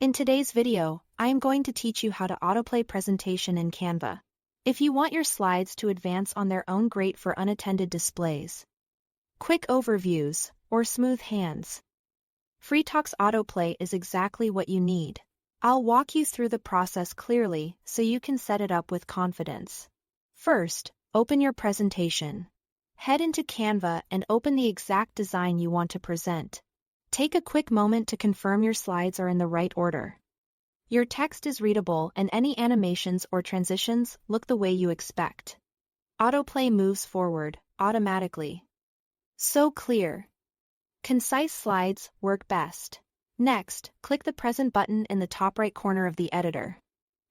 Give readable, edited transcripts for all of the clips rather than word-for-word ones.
In today's video, I am going to teach you how to autoplay presentation in Canva. If you want your slides to advance on their own, great for unattended displays, quick overviews, or smooth hands, FreeTalk's Autoplay is exactly what you need. I'll walk you through the process clearly so you can set it up with confidence. First, open your presentation. Head into Canva and open the exact design you want to present. Take a quick moment to confirm your slides are in the right order. Your text is readable and any animations or transitions look the way you expect. Autoplay moves forward automatically. So clear. Concise slides work best. Next, click the Present button in the top right corner of the editor.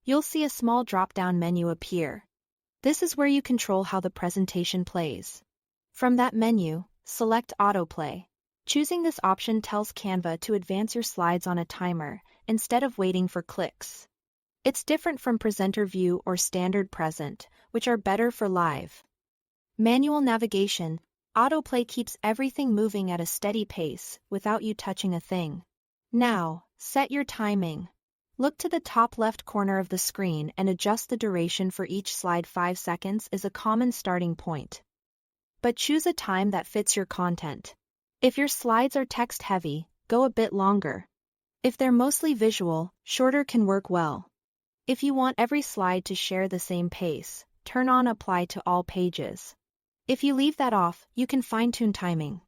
You'll see a small drop-down menu appear. This is where you control how the presentation plays. From that menu, select Autoplay. Choosing this option tells Canva to advance your slides on a timer, instead of waiting for clicks. It's different from Presenter View or Standard Present, which are better for live. Manual navigation. Autoplay keeps everything moving at a steady pace without you touching a thing. Now, set your timing. Look to the top left corner of the screen and adjust the duration for each slide. 5 seconds is a common starting point. But choose a time that fits your content. If your slides are text-heavy, go a bit longer. If they're mostly visual, shorter can work well. If you want every slide to share the same pace, turn on Apply to all pages. If you leave that off, you can fine-tune timing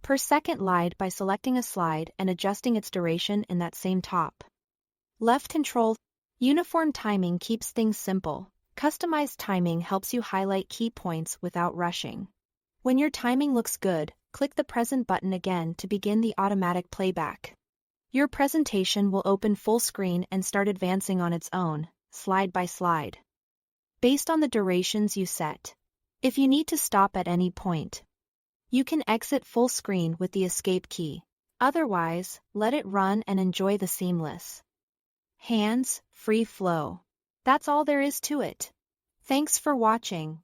per second slide by selecting a slide and adjusting its duration in that same top left control. Uniform timing keeps things simple. Customized timing helps you highlight key points without rushing. When your timing looks good, click the Present button again to begin the automatic playback. Your presentation will open full screen and start advancing on its own, slide by slide, based on the durations you set. If you need to stop at any point, you can exit full screen with the Escape key. Otherwise, let it run and enjoy the seamless, hands-free flow. That's all there is to it. Thanks for watching.